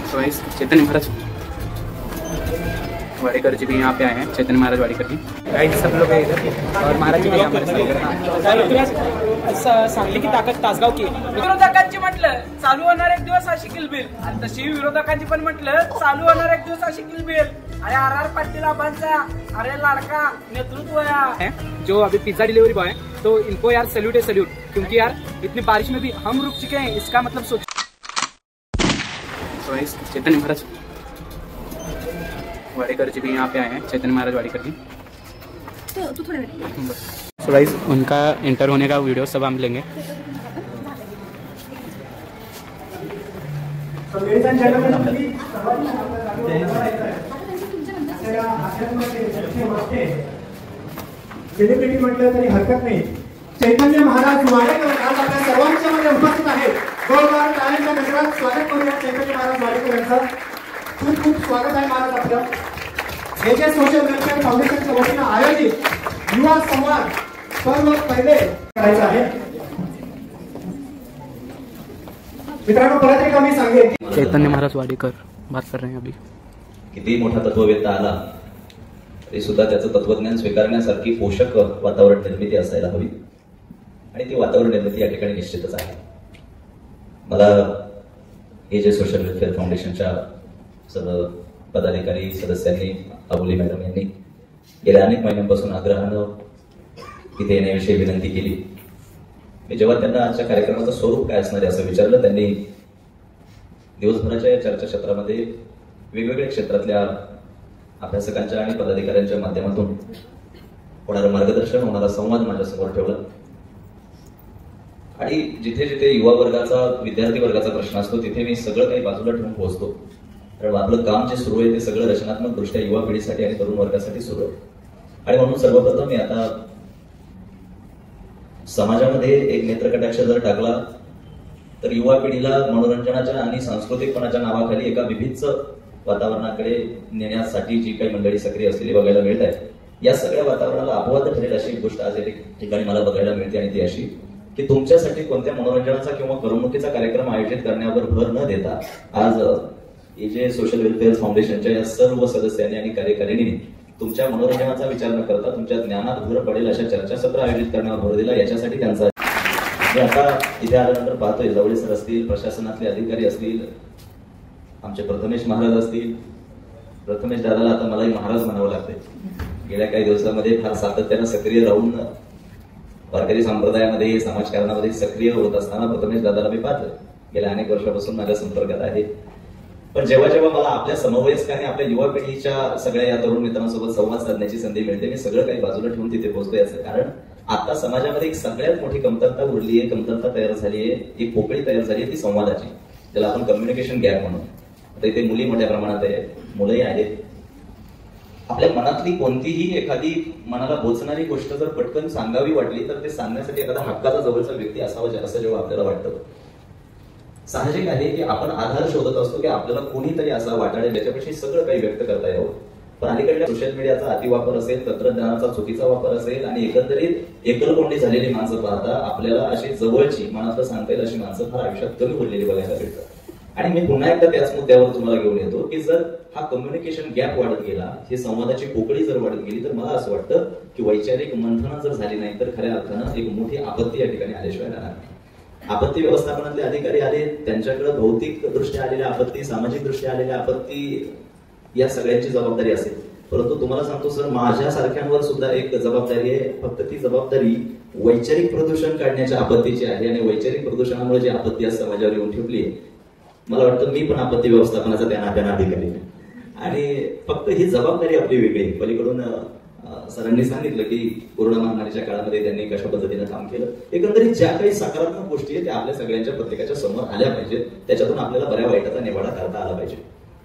तो चैतन्य महाराज वाडेकर जी भी यहाँ पे आए हैं, चैतन्य महाराज वाडेकर जी। गाइस सब लोग हैं इधर और महाराज जी भी हमारे साथ। सांगली की ताकद तासगाव की विरोधकांची म्हटलं चालू होणार एक दिवस अशी किलबिल, आणि तशी विरोधकांची पण म्हटलं चालू होणार एक दिवस अशी किलबिल। अरे आर पाटील आबांचा अरे लाडका नेतृत्व है जो अभी पिज्जा डिलीवरी बॉय है, तो इनको यार सैल्यूट है सैल्यूट, क्योंकि यार इतनी बारिश में भी हम रुक चुके हैं, इसका मतलब सोच। तो चैतन्य महाराज वाडेकर जी भी यहाँ पे आए हैं, चैतन्य महाराज वाडेकर जी। तो गाइस उनका इंटर होने का वीडियो सब हम लेंगे। सेलिब्रिटी म्हटलं तरी हरकत नाही। चैतन्य महाराज वाडेकर आज आपल्या सर्वांच्या मध्ये उपस्थित आहेत। जोरदार टाळ्यांच्या गजरात स्वागत करूया चैतन्य महाराज वाडेकर यांचं। खूप खूप स्वागत आहे महाराज आपलं। हे जे सोशल वेलफेअर फाउंडेशनच्या वतीने आयोजित युवा संवाद सर्व पहिले करायचं आहे। मित्रांनो परत एकदा मी सांगेन, चैतन्य महाराज वाडेकर बात कर रहे हैं अभी। किती मोठा तत्ववेत्ता आला तरी सुद्धा त्याचं तत्वज्ञान स्वीकारण्यासारखी पोषक वातावरण निर्मिती असायला हवी, आणि ती वातावरण निर्मिती या ठिकाणी निश्चितच आहे। मला हे जे सोशल वेलफेअर फाउंडेशनच्या सर्व पदाधिकारी सदस्यांनी, अबोली मॅडम यांनी गेल्या अनेक महिन्यांपासून आग्रहानं इथे येण्याविषयी विनंती केली। मी जेव्हा त्यांना आजच्या कार्यक्रमाचं स्वरूप काय असणार आहे असं विचारलं, त्यांनी दिवसभराच्या या चर्चासत्रामध्ये वेगवेगळ्या क्षेत्रातल्या अभ्यासकांच्या आणि पदाधिकाऱ्यांच्या माध्यमातून होणारं मार्गदर्शन, होणारा संवाद माझ्यासमोर ठेवला, आणि जिथे जिथे युवा वर्गाचा, विद्यार्थी वर्गाचा प्रश्न असतो तिथे मी सगळं काही बाजूला ठेवून पोहोचतो, कारण आपलं काम जे सुरू आहे ते सगळं रचनात्मक दृष्ट्या युवा पिढीसाठी आणि तरुण वर्गासाठी सुरू आहे। आणि म्हणून सर्वप्रथम मी आता समाजामध्ये एक नेत्रकटाक्ष जर टाकला तर युवा पिढीला मनोरंजनाच्या आणि सांस्कृतिकपणाच्या नावाखाली एका विभिन्न वातावरणाकडे नेण्यासाठी जी काही मंडळी सक्रिय असलेली बघायला मिळत आहे, या सगळ्या वातावरणाला अपवाद ठरेल अशी एक गोष्ट आज या ठिकाणी मला बघायला मिळते, आणि ती अशी की तुमच्यासाठी कोणत्या मनोरंजनाचा किंवा करमणुकीचा कार्यक्रम आयोजित करण्यावर भर न देता आज हे जे सोशल वेलफेअर फाउंडेशनच्या या सर्व सदस्यांनी आणि कार्यकारिणींनी तुमच्या मनोरंजनाचा विचार न करता तुमच्या ज्ञानात भर पडेल अशा चर्चासत्र आयोजित करण्यावर भर दिला, याच्यासाठी त्यांचा मी आता इथे आल्यानंतर पाहतोय जवळे सर असतील, प्रशासनातले अधिकारी असतील, आमचे प्रथमेश महाराज असतील। प्रथमेश दादाला आता मलाही महाराज म्हणावं लागतंय। गेल्या काही दिवसांमध्ये फार सातत्यानं सक्रिय राहून वारकरी संप्रदायामध्ये, समाजकारणामध्ये सक्रिय होत असताना प्रथमेश दादाला मी पाहतोय, गेल्या अनेक वर्षापासून माझ्या संपर्कात आहे। पण जेव्हा जेव्हा मला आपल्या समवयस्क आणि आपल्या युवा पिढीच्या सगळ्या या तरुण मित्रांसोबत संवाद साधण्याची संधी मिळते, मी सगळं काही बाजूला ठेवून तिथे पोहोचतो। याचं कारण आता समाजामध्ये एक सगळ्यात मोठी कमतरता उरली आहे, कमतरता तयार झाली आहे, एक पोकळी तयार झाली आहे, ती संवादाची, ज्याला आपण कम्युनिकेशन गॅप म्हणू। आता इथे मुली मोठ्या प्रमाणात आहेत, मुलंही आहेत। आपल्या मनातली कोणतीही एखादी मनाला बोचणारी गोष्ट जर पटकन सांगावी वाटली तर ते सांगण्यासाठी एखादा हक्काचा जवळचा व्यक्ती असावा, असं जेव्हा आपल्याला वाटतं, साहजिक आहे की आपण आधार शोधत असतो की आपल्याला कोणीतरी असा वाटाडेल ज्याच्यापेक्षा सगळं काही व्यक्त करता यावं। पण अलीकडे सोशल मीडियाचा अतिवापर असेल, तंत्रज्ञानाचा चुकीचा वापर असेल, आणि एकंदरीत एकलकोंडी झालेली माणसं पाहता आपल्याला अशी जवळची, मनातलं सांगता येईल अशी माणसं फार आयुष्यात कमी पडलेली बघायला मिळतात। आणि मी पुन्हा एकदा त्याच मुद्द्यावर तुम्हाला घेऊन येतो की जर हा कम्युनिकेशन गॅप वाढत गेला, ही संवादाची पोकळी जर वाढत गेली, तर मला असं वाटतं की वैचारिक मंथनं जर झाली नाही तर खऱ्या अर्थानं एक मोठी आपत्ती या ठिकाणी आल्याशिवाय राहणार नाही। आपत्ती व्यवस्थापनातले अधिकारी आले, त्यांच्याकडे भौतिक दृष्ट्या आलेल्या आपत्ती, सामाजिक दृष्ट्या आलेल्या आपत्ती, या सगळ्यांची जबाबदारी असेल, परंतु तुम्हाला सांगतो सर, माझ्यासारख्यांवर सुद्धा एक जबाबदारी आहे। फक्त ती जबाबदारी वैचारिक प्रदूषण काढण्याच्या आपत्तीची आहे, आणि वैचारिक प्रदूषणामुळे जी आपत्ती आज समाजावर येऊन ठेवली आहे, मला वाटतं मी पण आपत्ती व्यवस्थापनाचा त्या नात्यानं अधिकारी आहे, आणि फक्त ही जबाबदारी आपली वेगळी। पलीकडून सरांनी सांगितलं की कोरोना महामारीच्या काळामध्ये त्यांनी कशा पद्धतीनं काम केलं। एकंदरीत ज्या काही सकारात्मक गोष्टी आहेत त्या आपल्या सगळ्यांच्या प्रत्येकाच्या समोर आल्या पाहिजेत, त्याच्यातून आपल्याला बऱ्या वाईटाचा निवाडा करता आला पाहिजे।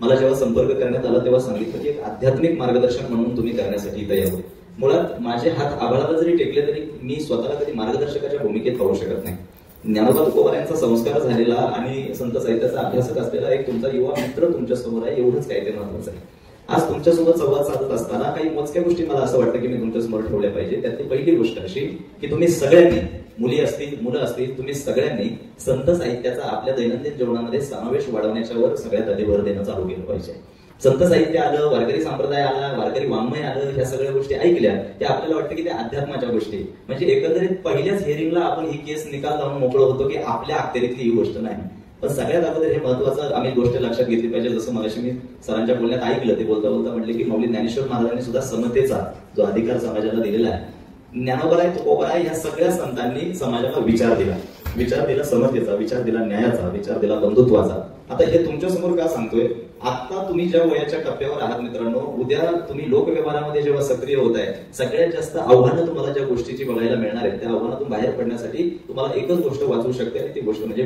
मला जेव्हा संपर्क करण्यात आला तेव्हा सांगितलं की एक आध्यात्मिक मार्गदर्शक म्हणून तुम्ही करण्यासाठी इथं यावं। मुळात माझे हात आभाळाला जरी टेकले तरी मी स्वतःला कधी मार्गदर्शकाच्या भूमिकेत पाहू शकत नाही। ज्ञानोबा तुकोबार यांचा संस्कार झालेला आणि संत साहित्याचा अभ्यासक असलेला एक तुमचा युवा मित्र तुमच्या समोर आहे, एवढंच काय ते महत्वाचं आहे। आज तुमच्यासोबत संवाद साधत असताना काही मोजक्या गोष्टी मला असं वाटतं की मी तुमच्यासमोर ठेवल्या पाहिजे। त्यातली पहिली गोष्ट अशी की तुम्ही सगळ्यांनी मुली असतील, मुलं असतील, तुम्ही सगळ्यांनी संत साहित्याचा आपल्या दैनंदिन जीवनामध्ये समावेश वाढवण्याच्या वर सगळ्यात आधी भर देणं चालू केलं पाहिजे. संत साहित्य आलं, वारकरी संप्रदाय आला, वारकरी वाङ्मय आलं, ह्या सगळ्या गोष्टी ऐकल्या त्या आपल्याला वाटतं की त्या अध्यात्माच्या गोष्टी. म्हणजे एकंदरीत पहिल्याच हिअरिंगला आपण ही केस निकाल लावून मोकळं होतो की आपल्या अखत्यारीतली ही गोष्ट नाही. पण सगळ्यात अगोदर हे महत्वाचं आम्ही गोष्ट लक्षात घेतली पाहिजे. जसं मगाशी मी सरांच्या बोलण्यात ऐकलं, ते बोलता बोलता म्हटले की माऊली ज्ञानेश्वर महाराजांनी सुद्धा समतेचा जो अधिकार समाजाला दिलेला आहे, ज्ञानोबराय तुकोबराय ह्या सगळ्या संतांनी समाजाला विचार दिला समतेचा, विचार दिला न्यायाचा, विचार दिला बंधुत्वाचा. आता हे तुमच्या समोर का सांगतोय, आता तुम्ही ज्या वयाच्या टप्प्यावर आहात मित्रांनो, उद्या तुम्ही लोकव्यवहारामध्ये जेव्हा सक्रिय होत आहे, सगळ्यात जास्त आव्हानं तुम्हाला ज्या गोष्टीची बघायला मिळणार आहेत त्या आव्हानातून बाहेर पडण्यासाठी तुम्हाला एकच गोष्ट वाचू शकते आणि ती गोष्ट म्हणजे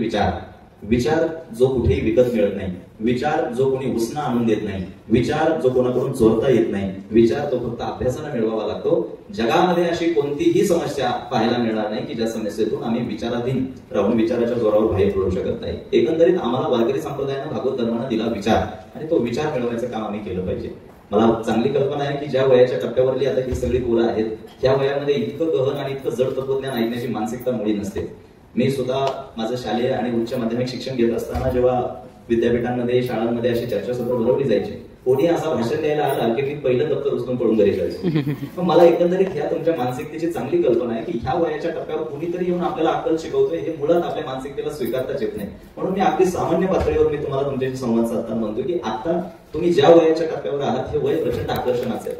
विचार जो कुठेही विकत मिळत नाही, विचार जो कोणी उसना आणून देत नाही, विचार जो कोणाकडून चोरता येत नाही, विचार तो फक्त अभ्यासाने मिळवावा लागतो. जगामध्ये अशी कोणतीही समस्या पाहायला मिळणार नाही की ज्या समस्येतून आम्ही विचाराधीन राहून विचाराच्या जोरावर बाहेर पडू शकत नाही. एकंदरीत आम्हाला वारकरी संप्रदायानं भागवत धर्मानं दिला विचार आणि तो विचार मिळवण्याचं काम आम्ही केलं पाहिजे. मला चांगली कल्पना आहे की ज्या वयाच्या टप्प्यावरली आता ही सगळी पोरं आहेत, त्या वयामध्ये इतकं गहन आणि इतकं जड तत्वज्ञान ऐकण्याची मानसिकता मुळी नसते. मी सुद्धा माझं शालेय आणि उच्च माध्यमिक शिक्षण घेत असताना जेव्हा विद्यापीठांमध्ये, शाळांमध्ये अशी चर्चासत्र भरवली जायची, कोणी असा भाषण द्यायला आला की मी पहिलं दप्तर उचलून पळून घरी जायचो. मला एकंदरीत ह्या तुमच्या मानसिकतेची चांगली कल्पना आहे की ह्या वयाच्या टप्प्यावर कोणीतरी येऊन आपल्याला अक्कल शिकवतोय हे मुळात आपल्या मानसिकतेला स्वीकारताच येत नाही. म्हणून मी अगदी सामान्य पातळीवर मी तुम्हाला तुमच्याशी संवाद साधताना म्हणतो की आता तुम्ही ज्या वयाच्या टप्प्यावर आहात हे वय प्रचंड आकर्षणाचं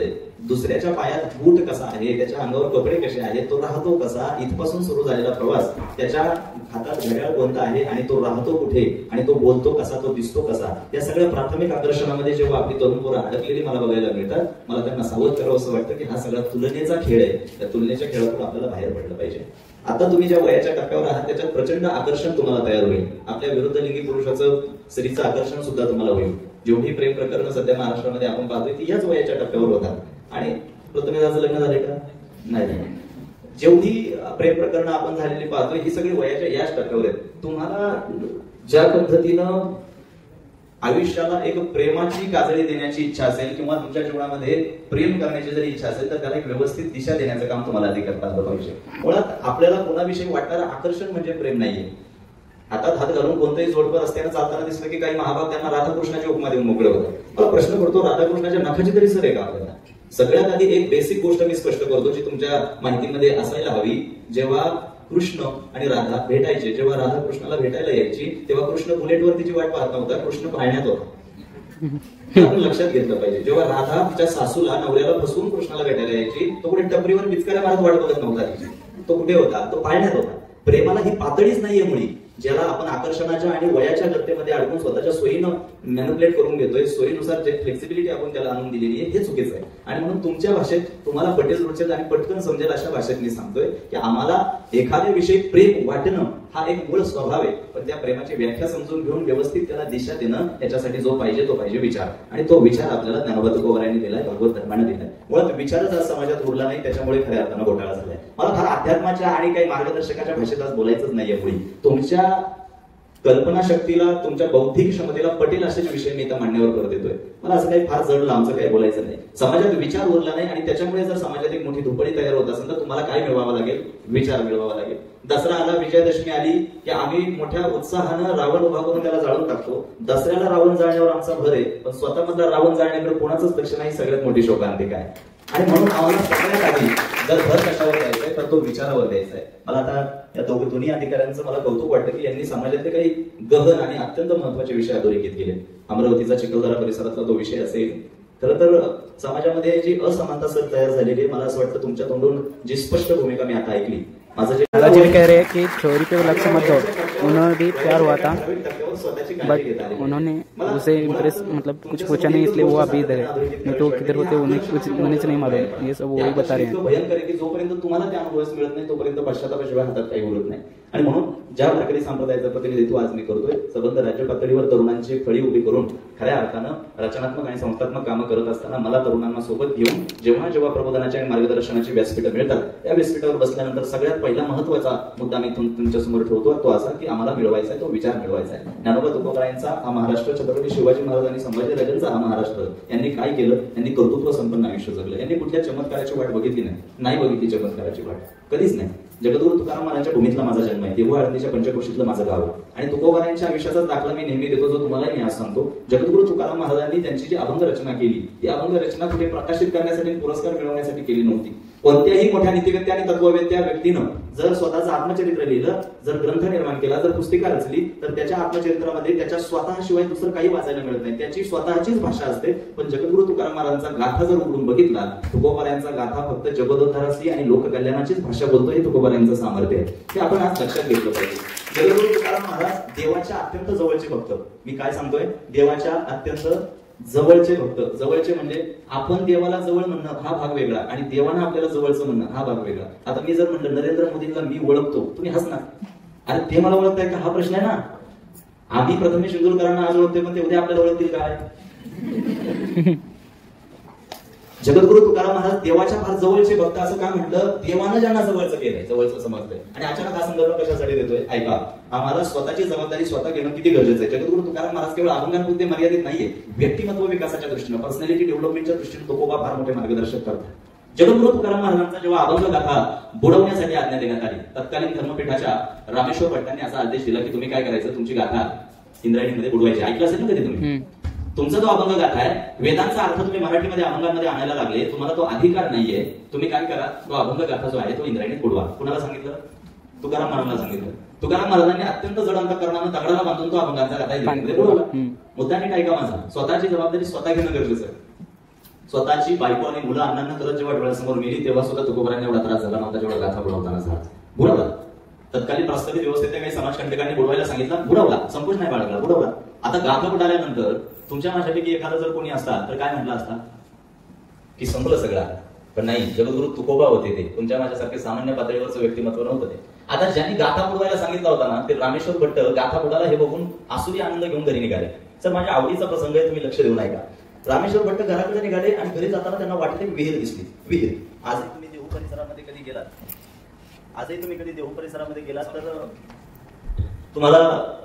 आहे. दुसऱ्याच्या पायात बूट कसा आहे, त्याच्या अंगावर कपडे कसे आहेत, तो राहतो कसा, इथपासून सुरू झालेला प्रवास, त्याच्या हातात घड्याळ कोणता आहे आणि तो राहतो कुठे आणि तो बोलतो कसा, तो दिसतो कसा, या सगळ्या प्राथमिक आकर्षणामध्ये जेव्हा आपली तरुण पोरं अडकलेली मला बघायला मिळतात, मला त्यांना सावध करावं असं वाटतं की हा सगळा तुलनेचा खेळ आहे. त्या तुलनेच्या खेळातून आपल्याला बाहेर पडलं पाहिजे. आता तुम्ही ज्या वयाच्या टप्प्यावर आहात त्याच्यात प्रचंड आकर्षण तुम्हाला तयार होईल. आपल्या विरुद्ध लिंगी पुरुषाचं स्त्रीचं आकर्षण सुद्धा तुम्हाला होईल. जेवढी प्रेम प्रकरणं सध्या महाराष्ट्रामध्ये आपण पाहतोय ती याच वयाच्या टप्प्यावर होतात. आणि प्रथमेदाचं लग्न झाले का नाही, जेवढी प्रेम प्रकरणं आपण झालेली पाहतोय ही सगळी वयाच्या याच टप्प्यावर आहेत. तुम्हाला ज्या पद्धतीनं आयुष्याला एक प्रेमाची काजळी देण्याची इच्छा असेल किंवा तुमच्या जीवनामध्ये प्रेम करण्याची जरी इच्छा असेल तर त्याला एक व्यवस्थित दिशा देण्याचं काम तुम्हाला आधी करता आलं पाहिजे. मुळात आपल्याला कोणाविषयी वाटणारं आकर्षण म्हणजे प्रेम नाहीये. हातात हात घालून कोणतंही जोडपं रस्त्याने चालताना दिसलं की काही महाभाग त्यांना राधाकृष्णाची उपमा देऊन मोकळे होतात. मला प्रश्न पडतो, राधाकृष्णाच्या नखाची तरी सर आहे का आपल्याला? सगळ्यात आधी एक बेसिक गोष्ट मी स्पष्ट करतो जी तुमच्या माहितीमध्ये असायला हवी. जेव्हा कृष्ण आणि राधा भेटायचे, जेव्हा राधा कृष्णाला भेटायला यायची तेव्हा कृष्ण बुलेटवर तिची वाट पाहत नव्हता, कृष्ण पाळण्यात होता. हे आपण लक्षात घेतलं पाहिजे. जेव्हा राधा तिच्या सासूला नवऱ्याला फसवून कृष्णाला भेटायला यायची तो कुठे टपरीवर बिचकाऱ्या मारत वाट बघत नव्हता तिची, तो कुठे होता, तो पाळण्यात होता. प्रेमाला ही पातळीच नाहीये मुळी. ज्याला आपण आकर्षणाच्या आणि वयाच्या गत्तेमध्ये अडकून स्वतःच्या सोयीनं मॅनिप्युलेट करून घेतोय, सोयीनुसार जे फ्लेक्सिबिलिटी आपण त्याला आणून दिलेली आहे हे चुकीचं आहे. आणि म्हणून तुमच्या भाषेत तुम्हाला पटेल रुचेल आणि पटकन समजेल अशा भाषेत मी सांगतोय की आम्हाला एखाद्या विषयी प्रेम वाटणं हा एक मूळ स्वभाव आहे, पण त्या प्रेमाची व्याख्या समजून घेऊन व्यवस्थित त्याला दिशा देणं, त्याच्यासाठी जो पाहिजे विचार, आणि तो विचार आपल्याला ज्ञानोबा तुकोबरायांनी दिलाय, भगवत धर्माने दिलाय. मुळात विचारच आज समाजात उरला नाही, त्याच्यामुळे खऱ्या अर्थानं घोटाळा झालाय. मला फार अध्यात्माच्या आणि काही मार्गदर्शकाच्या भाषेत आज बोलायचंच नाहीये. पुढे तुमच्या कल्पना शक्तीला, तुमच्या बौद्धिक क्षमतेला पटेल असेच विषय मी इथं मांडण्यावर करत येतोय. मला असं काही फार जड लांबचं काही बोलायचं नाही. समाजात विचार उरला नाही आणि त्याच्यामुळे जर समाजात एक मोठी धुपडी तयार होत असेल तर तुम्हाला काय मिळवावं लागेल? विचार मिळवावा लागेल. दसरा आला, विजयादशमी आली की आम्ही मोठ्या उत्साहानं रावण उभा करून त्याला जाळून टाकतो. दसऱ्याला रावण जाळण्यावर आमचा भर आहे, पण स्वतःमधला रावण जाळण्याकडे कोणाचंच लक्ष नाही. सगळ्यात मोठी शोकांतिका आहे. आणि म्हणून आम्हाला सगळ्यात आधी जर भर कशावर द्यायचंय तर तो विचारावर द्यायचा आहे. मला आता या दोन्ही अधिकाऱ्यांचं मला कौतुक वाटतं की यांनी समाजातले काही गहन आणि अत्यंत महत्वाचे विषय अधोरेखित केले. अमरावतीचा चिखलदरा परिसरातला तो विषय असेल. खरं तर समाजामध्ये जी असमानता सर तयार झालेली आहे, मला असं वाटतं तुमच्या तोंडून जी स्पष्ट भूमिका मी आता ऐकली, दादाजी भी कह रहे हैं कि छोरी पे लक्ष्य मत दो. उन्होंने भी प्यार हुआ था बट उन्होंने उसे इम्प्रेस मतलब कुछ पूछा नहीं, इसलिए वो अभी इधर है. नहीं तो किधर होते उन्हें कुछ नहीं मालूम. ये सब वही बता रहे हैं. भयंकर आहे की जोपर्यंत तुम्हाला त्या अनुभव मिळत नाही तोपर्यंत पश्चातापाशिवाय हातात काही बोलत नाही. आणि म्हणून ज्या वारकरी संप्रदायाचं प्रतिनिधित्व आज मी करतोय, संबंध राज्य पातळीवर तरुणांची फळी उभी करून खऱ्या अर्थानं रचनात्मक आणि संस्थात्मक कामं करत असताना मला तरुणांना सोबत घेऊन जेव्हा जेव्हा प्रबोधनाची आणि मार्गदर्शनाची व्यासपीठं मिळतात त्या व्यासपीठावर बसल्यानंतर सगळ्यात पहिला महत्वाचा मुद्दा मी तुमच्या समोर ठेवतो, तो असा की आम्हाला मिळवायचा आहे, तो विचार मिळवायचा आहे. ज्ञानोबा तुकोबरायांचा हा महाराष्ट्र, छत्रपती शिवाजी महाराज आणि संभाजीराजांचा हा महाराष्ट्र, यांनी काय केलं? यांनी कर्तृत्व संपन्न आयुष्य जगलं. यांनी कुठल्या चमत्काराची वाट बघितली नाही बघितली चमत्काराची वाट कधीच नाही. जगद्गुरू तुकाराम महाराजांच्या भूमीतला माझा जन्म आहे, देहू आळंदीच्या पंचक्रोशीतलं माझं गाव आहे. आणि तुकोबारायांच्या आयुष्याचा दाखला मी नेहमी देतो, जो तुम्हालाही मी आज सांगतो. जगद्गुरू तुकाराम महाराजांनी त्यांची जी अभंग रचना केली, ती अभंग रचना कुठे प्रकाशित करण्यासाठी पुरस्कार मिळवण्यासाठी केली नव्हती. कोणत्याही मोठ्या नीतिवेत्या आणि तत्ववेत्या व्यक्तीनं जर स्वतःचं आत्मचरित्र लिहिलं, जर ग्रंथ निर्माण केला, जर पुस्तिका रचली, तर त्याच्या आत्मचरित्रामध्ये त्याच्या स्वतःशिवाय दुसरं काही वाचायला मिळत नाही. त्याची स्वतःचीच भाषा असते. पण जगद्गुरू तुकाराम महाराजांचा गाथा जर उघडून बघितला, तुकोबारायांचा गाथा फक्त जगदोद्धाराची आणि लोककल्याणाचीच भाषा बोलतो. हे तुकोबारायांचं सामर्थ्य आहे, ते आपण आज लक्षात घेतलं पाहिजे. जगद्गुरू तुकाराम महाराज देवाच्या अत्यंत जवळचे भक्त. मी काय सांगतोय, देवाच्या अत्यंत जवळचे भक्त. जवळचे म्हणजे आपण देवाला जवळ म्हणणं हा भाग वेगळा आणि देवानं आपल्याला जवळचं म्हणणं हा भाग वेगळा. आता मी जर म्हणलं नरेंद्र मोदींना मी ओळखतो, तुम्ही हसणार, अरे ते मला ओळखताय का, हा प्रश्न आहे ना. आम्ही प्रथमेश इंदुरकरांना आज ओळखतोय, पण ते उद्या आपल्याला ओळखतील काय. जगद्गुरू तुकाराम महाराज देवाच्या फार जवळचे भक्त. असं काय म्हटलं, देवानं ज्यांना जवळचं केलंय, जवळचं समजलंय. आणि अचानक हा संदर्भ कशासाठी देतोय, ऐका. आम्हाला स्वतःची जबाबदारी स्वतः घेणं किती गरजेचं आहे. जगद्गुरू तुकाराम महाराज केवळ अभंगांपुरते मर्यादित नाहीये, व्यक्तिमत्व विकासाच्या दृष्टीनं, पर्सनॅलिटी डेव्हलपमेंटच्या दृष्टीने तुकोबा फार मोठे मार्गदर्शक करतात. जगद्गुरू तुकाराम महाराजांचा जेव्हा अभंग गाथा बुडवण्यासाठी आज्ञा देण्यात आली, तत्कालीन धर्मपीठाच्या रामेश्वर भट्टांनी असा आदेश दिला की तुम्ही काय करायचं, तुमची गाथा इंद्रायणीमध्ये बुडवायची. ऐकलं असेल ना कधी तुम्ही. तुमचा जो अभंग गाथा आहे, वेदांचा अर्थ तुम्ही मराठीमध्ये अभंगांमध्ये आणायला लागले, तुम्हाला तो अधिकार नाहीये. तुम्ही काय करा, तो अभंग गाथा जो आहे तो इंद्रायणीत बुडवा. कुणाला सांगितलं, तुकाराम महाराजांना सांगितलं. तुकाराम महाराजांनी अत्यंत जड अंतःकरणानं तगडाला बांधून तो अभंगांचा गाथा इंद्रायणीमध्ये बुडवला. मुद्दा नीट ऐका माझा, स्वतःची जबाबदारी स्वतः घेणं गरजेचं आहे. स्वतःची बायको आणि मुलं अण्णांना करत जेव्हा डोळ्यासमोर मेली, तेव्हा सुद्धा तुकोबारांनी एवढा त्रास झाला नव्हता जेवढा गाथा बुडवताना झाला. बुडवला. तत्कालीन प्रस्तावित व्यवस्थेच्या काही समाजकंटकांनी बुडवायला सांगितलं, बुडवला. संकोच नाही बाळगला, बुडवला. आता गाथा बुडाल्यानंतर तुमच्या माझ्यापैकी एखादा जर कोणी असता तर काय म्हटलं असता की संपलं सगळं. पण नाही, जगद्गुरू तुकोबा होते ते, तुमच्या माझ्यासारखे सामान्य पातळीवरचं व्यक्तिमत्व नव्हतं ते. आता ज्यांनी गाथा बुडवायला सांगितला होता ना, ते रामेश्वर भट्ट गाथा बुडाला हे बघून आसुरी आनंद घेऊन घरी निघाले. तर माझ्या आवडीचा प्रसंग आहे, तुम्ही लक्ष देऊन ऐका. रामेश्वर भट्ट घराकडे निघाले आणि घरी जाताना त्यांना वाटले विहीर दिसली. विहीर. आजही तुम्ही देहू परिसरामध्ये कधी गेलात, आजही तुम्ही कधी देहू परिसरामध्ये गेलात तर तुम्हाला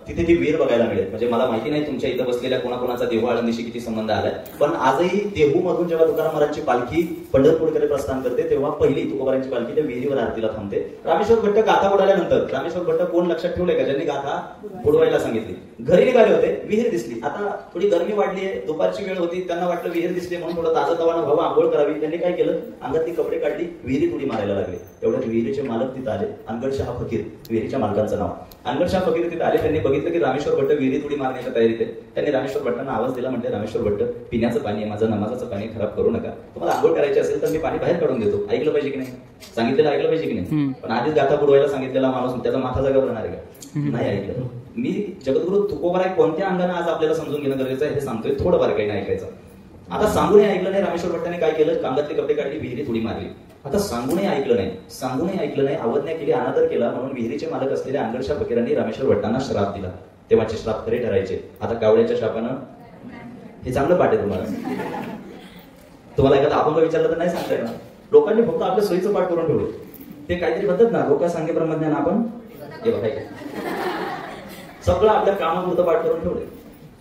तिथे ती विहीर बघायला मिळेल. म्हणजे मला माहिती नाही तुमच्या इथं बसलेल्या कोणाकोणाचा देहू आळंदीशी किती संबंध आलाय, पण आजही देहू मधून जेव्हा तुकाराम महाराजांची पालखी पंढरपूरकडे प्रस्थान करते, तेव्हा पहिली तुकोबारांची पालखी त्या विहिरीवर आरतीला थांबते. रामेश्वर भट्ट गाथा बुडाल्यानंतर, रामेश्वर भट्ट कोण लक्षात ठेवलंय का, ज्यांनी गाथा बुडवायला सांगितली. घरी निघाले होते, विहीर दिसली. आता थोडी गरमी वाढली आहे, दुपारची वेळ होती, त्यांना वाटलं विहीर दिसली म्हणून थोडं ताजं तवानं व्हावं, आंघोळ करावी. त्यांनी काय केलं, अंगातली कपडे काढली, विहिरीत उडी मारायला लागले. एवढ्यात विहिरीचे मालक तिथे आले, अनगडशाह फकीर, विहिरीच्या मालकांचं नाव. अनगडशाह फकीर तिथे आले. त्यांनी बघितलं की रामेश्वर भट्ट विहिरीत उडी मारण्याच्या तयारीत आहे. त्यांनी रामेश्वर भट्टांना आवाज दिला, म्हणजे रामेश्वर भट्ट, पिण्याचं पाणी आहे माझं, नमाजाचं पाणी खराब करू नका, तुम्हाला आंघोळ करायची असेल तर मी पाणी बाहेर काढून देतो. ऐकलं पाहिजे की नाही, सांगितलेलं ऐकलं पाहिजे की नाही. पण आधीच गाथा बुडवायला सांगितलेला माणूस त्याचा माथा जागा राहणार आहे का, नाही ऐकलं. मी जगद्गुरू तुकोबाराय कोणत्या अंगाने आज आपल्याला समजून घेणं गरजेचं आहे हे सांगतोय, थोडं बारकाईने ऐकायचं. आता सांगूनही ऐकलं नाही, रामेश्वर भट्टाने काय केलं, अंगातले कपडे काढली, विहिरीत उडी मारली. आता सांगूनही ऐकलं नाही, अवज्ञा केली, अनादर केला, म्हणून विहिरीचे मालक असलेल्या अनगडशाह फकीरांनी रामेश्वर भट्टांना श्राप दिला. तेव्हाचे श्राप खरे ठरायचे. आता कावड्याच्या शापानं, हे चांगलं पाठ आहे तुम्हाला एखादा अभंग विचारलं तर नाही सांगता येणार. लोकांनी फक्त आपल्या सोयीचं पाठ करून ठेवलं. ते काहीतरी म्हणतात ना, लोक सांगे ब्रह्मज्ञान, आपण हे बघायचं सगळं आपल्या कामापुरतं पाठ करून ठेवले.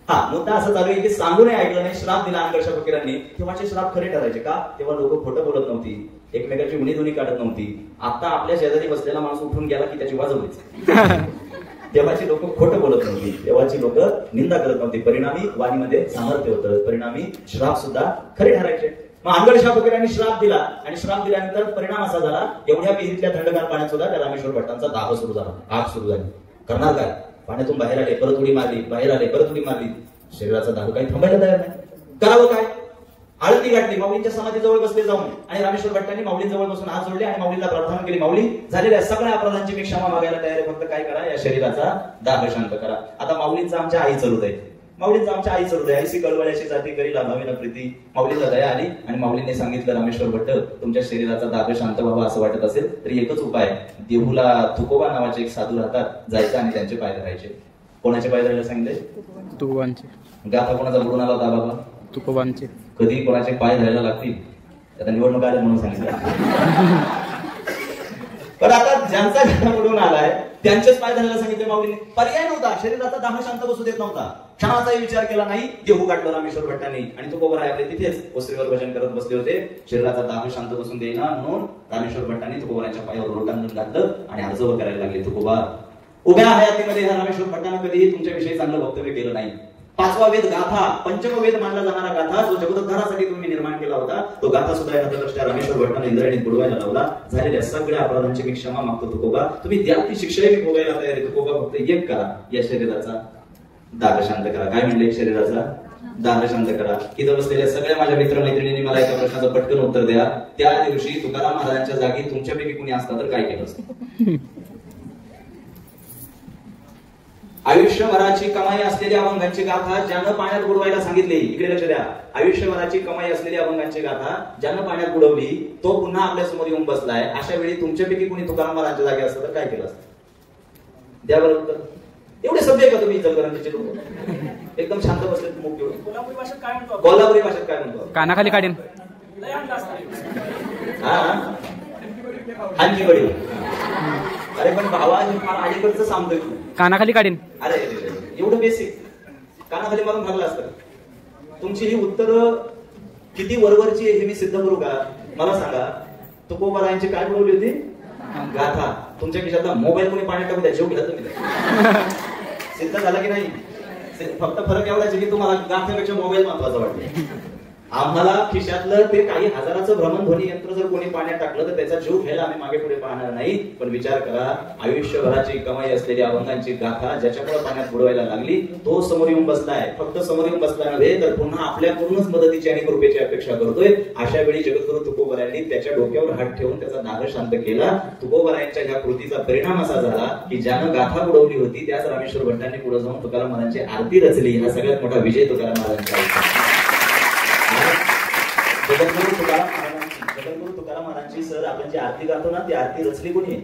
हा मुद्दा असा चालू आहे की सांगूनही ऐकलं नाही, श्राप दिला अनगडशाह फकीरांनी. तेव्हाचे श्राप खरे ठरायचे का, तेव्हा लोक खोटं बोलत नव्हती, एकमेकाची उणीधुणी काढत नव्हती. आता आपल्या शेजारी बसलेला माणूस उठून गेला की त्याची वाजवलीच. तेव्हाची लोक खोटं बोलत नव्हती, तेव्हाची लोक निंदा करत नव्हती. परिणामी वाणीमध्ये सामर्थ्य होतं, परिणामी श्राप सुद्धा खरे ठरायचे. मग अनगडशाह फकीरांनी श्राप दिला आणि श्राप दिल्यानंतर परिणाम असा झाला, एवढ्या विहिरीतल्या थंडगार पाण्यात सुद्धा त्या रामेश्वर भट्टांचा दाह सुरू झाला, आग सुरू झाली. करणार काय, पाण्यातून बाहेर आले, परत उडी मारली, बाहेर आले, परत उडी मारली. शरीराचा दाह काही थांबायला तयार नाही. करावं काय, आळती गाठली, माऊलींच्या समाधीजवळ बसले जाऊन आणि रामेश्वर भट्टांनी माऊलींजवळ बसून हात जोडले आणि माऊलीला प्रार्थना केली, माऊली झालेल्या सगळ्या अपराधांची मी क्षमा मागायला तयार आहे, फक्त काय करा, या शरीराचा दाह शांत करा. आता माऊलींचा आमच्या आई चलूत आहे, माऊलींचा आमच्या आई चलूत आहे. आईशी कळवळ्याची जाती करी लाभावी ना प्रीती. माऊलीला दया आली आणि माऊलींनी सांगितलं, रामेश्वर भट्ट तुमच्या शरीराचा दाह शांत व्हावा असं वाटत असेल तरी एकच उपाय, देहूला तुकोबा नावाचे एक साधू राहतात, जायचं आणि त्यांचे पाय धरायचे. कोणाचे पाय धरायला सांगितले, तुकोबांचे. गाथा कोणाचा बुडून आला होता बाबा, तुकोबांचे. कधी कोणाचे पाय धरायला लागतील, आता निवडणूक आल्या म्हणून सांगितलं. पण आता ज्यांचा गाथा बुडून आलाय त्यांचेच पाय धरायला सांगितले माऊलीने. पर्याय नव्हता, शरीराचा दाह शांत बसू देत नव्हता. क्षणाचाही विचार केला नाही. देहू काढलं रामेश्वर भट्टांनी आणि तुकोबराय आपले तिथेच ओसरीवर भजन करत बसले होते. शरीराचा दाह शांत बसून देईना म्हणून रामेश्वर भट्टांनी तुकोबरायांच्या पायावर लोटांगण घातलं आणि अर्ज करायला लागले. तुकोबा, उभ्या हयातीमध्ये रामेश्वर भट्टांना कधीही तुमच्याविषयी चांगलं वक्तव्य केलं नाही. 5वा वेद गाथा, पंचम वेद मानला जाणारा गाथा जो जगदोद्धारासाठी तुम्ही निर्माण केला होता, तो गाथा सुद्धा या रामेश्वर भट्टांना इंद्रायणीत बुडवायला लावला. झालेल्या सगळ्या अपराधांची मी क्षमा मागतो तुकोबा. तुम्ही द्या ती शिक्षाही मी भोगायला तयार आहे तुकोबा. फक्त एक करा, या शरीराचा दाह शांत करा. काय म्हणले? शरीराचा दाह शांत करा. इथं बसलेल्या सगळ्या माझ्या मित्रमैत्रिणींनी मला एका प्रश्नाचं पटकन उत्तर द्या. त्या दिवशी तुकाराम महाराजांच्या जागी तुमच्यापैकी कुणी असता तर काय केलं असतं? आयुष्यभराची कमाई असलेल्या अभंगांची गाथा ज्यानं पाण्यात बुडवायला सांगितली. इकडे लक्ष द्या. आयुष्यभराची कमाई असलेली अभंगांची गाथा ज्यानं पाण्यात बुडवली तो पुन्हा आपल्या समोर येऊन बसलाय. अशा वेळी तुमच्यापैकी कुणी तुकाराम महाराजांच्या जागी असतं तर काय केलं असतं? द्या बरं उत्तर. एवढे सभ्य का तुम्ही इचलकरंजीचे लोक? एकदम शांत बसले. कोल्हापुरी भाषेत काय म्हणतो? कोल्हापुरी भाषेत काय म्हणतो? कानाखाली काढीन. आणखी बडी. अरे पण भावा हे फार अलीकडचं सांगतोय तू. कानाखाली काढीन. अरे एवढं बेसिक कानाखाली मारून घाललं असतं. तुमची ही उत्तर किती वरवरची आहे हे मी सिद्ध करू का? मला सांगा, तुकोबारायांची काय बोलवली होती? गाथा. तुमच्या खिशातला मोबाईल कोणी पाण्यात टाकू द्या, जेव घ्या तुम्ही. सिद्ध झाला की नाही? फक्त फरक एवढाच की तुम्हाला गाथेपेक्षा मोबाईल महत्वाचा वाटतो. आम्हाला खिशातलं ते काही हजाराचं भ्रमणध्वनी यंत्र जर कोणी पाण्यात टाकलं तर त्याचा जीव घ्यायला आम्ही मागे पुढे पाहणार नाही. पण विचार करा, आयुष्यभराची कमाई असलेली अभंगांची गाथा ज्याच्यामुळे पाण्यात बुडवायला लागली तो समोर येऊन बसलाय. फक्त समोर येऊन बसला नव्हे तर पुन्हा आपल्याकडूनच मदतीची आणि कृपेची अपेक्षा करतोय. अशा वेळी जगद्गुरु तुकोबरायांनी त्याच्या डोक्यावर हात ठेवून त्याचा दाह शांत केला. तुकोबरायांच्या ह्या कृतीचा परिणाम असा झाला की ज्यानं गाथा बुडवली होती त्याच रामेश्वर भट्टांनी पुढे जाऊन तुकाराम महाराजांची आरती रचली. हा सगळ्यात मोठा विजय तुकाराम महाराजांचा. जगद्गुरु तुकाराम महाराजांची सर आपण जी आरती गातो ना, ती आरती रचली कोणी?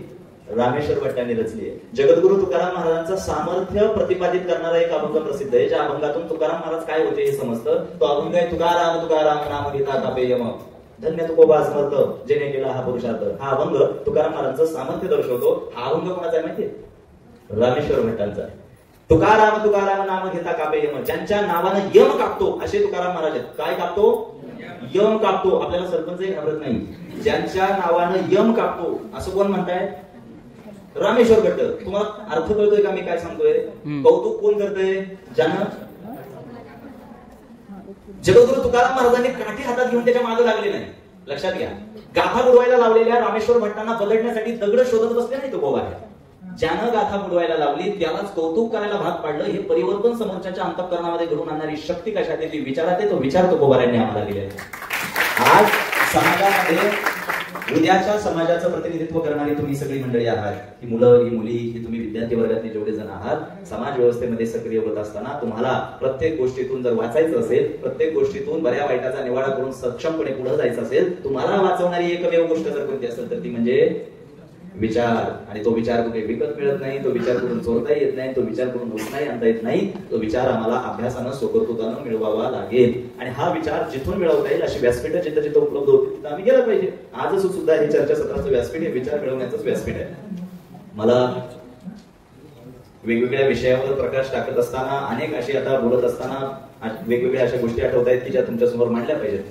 रामेश्वर भट्टांनी रचली आहे. जगद्गुरु तुकाराम महाराजांचं सामर्थ्य प्रतिपादित करणारा एक अभंग प्रसिद्ध आहे. ज्या अभंगातून तुकाराम महाराज काय होते हे समजतं. तो अभंग आहे तुकाराम तुकाराम नाम घेता तापे यम, धन्य तुकोबा समर्थ जेने केला हा पुरुषार्थ. हा अभंग तुकाराम महाराजांचं सामर्थ्य दर्शवतो. हा अभंग कोणाचा आहे माहितीये? रामेश्वर भट्टांचा. तुकाराम तुकाराम नाम घेता कापे यम, ज्यांच्या नावानं यम कापतो असे तुकाराम महाराज आहेत. काय कापतो? यम कापतो. आपल्याला सरपंचही घाबरत नाही. ज्यांच्या नावानं यम कापतो असं कोण म्हणताय? रामेश्वर भट्ट. तुम्हाला अर्थ कळतोय का मी काय सांगतोय? कौतुक कोण करतोय? ज्यानं जगद्गुरु तुकाराम महाराजांनी काठी हातात घेऊन त्याच्या मागे लागले नाही. लक्षात घ्या, गाथा बुडवायला लावलेल्या रामेश्वर भट्टांना बदलण्यासाठी दगड शोधत बसले नाही तुकोबा. ज्यानं गाथा बुडवायला लावली त्यालाच कौतुक करायला भाग पाडलं. हे परिवर्तन समोरच्या अंतःकरणामध्ये घडून आणणारी शक्ती कशात येते? विचारात आहे. तो विचार तुकोबारायांनी आम्हाला दिलेला. आज समाजामध्ये उद्याच्या समाजाचं प्रतिनिधित्व करणारी तुम्ही सगळी मंडळी आहात. ही मुलं, ही मुली, ही तुम्ही विद्यार्थी वर्गातले जेवढे जण आहात, समाज व्यवस्थेमध्ये सक्रिय होत असताना तुम्हाला प्रत्येक गोष्टीतून जर वाचायचं असेल, प्रत्येक गोष्टीतून बऱ्या वाईटाचा निवाडा करून सक्षमपणे पुढे जायचं असेल, तुम्हाला वाचवणारी एकमेव गोष्ट जर कोणती असेल तर ती म्हणजे विचार. आणि तो विचार कुठे विकत मिळत नाही, तो विचार करून चोरता येत नाही, तो विचार करून उचनाही आणता येत नाही. तो विचार आम्हाला अभ्यासानं सोकरतुकानं मिळवावा लागेल. आणि हा विचार जिथून मिळवता येईल अशी व्यासपीठ जिथं जिथं उपलब्ध होती तिथं आम्ही गेलं पाहिजे. आजच सुद्धा हे चर्चासत्राचं व्यासपीठ हे विचार मिळवण्याचंच व्यासपीठ आहे. मला वेगवेगळ्या विषयावर प्रकाश टाकत असताना, अनेक अशी आता बोलत असताना वेगवेगळ्या अशा गोष्टी आठवत आहेत की ज्या तुमच्या समोर मांडल्या पाहिजेत.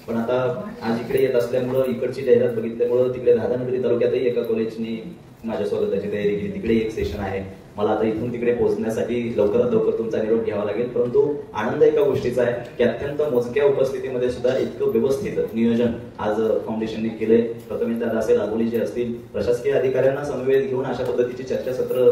पण आता आज इकडे येत असल्यामुळं, इकडची जाहिरात बघितल्यामुळं तिकडे राधानगरी तालुक्यातही एका कॉलेजनी माझ्या स्वागताची तयारी केली. तिकडे एक सेशन आहे. मला आता इथून तिकडे पोहोचण्यासाठी लवकरात लवकर तुमचा निरोप घ्यावा लागेल. परंतु आनंद एका गोष्टीचा आहे की अत्यंत मोजक्या उपस्थितीमध्ये सुद्धा इतकं व्यवस्थित नियोजन आज फाउंडेशनने केलंय. प्रथमेशदादा असेल, अगोली जे असतील, प्रशासकीय अधिकाऱ्यांना समवेत घेऊन अशा पद्धतीची चर्चासत्र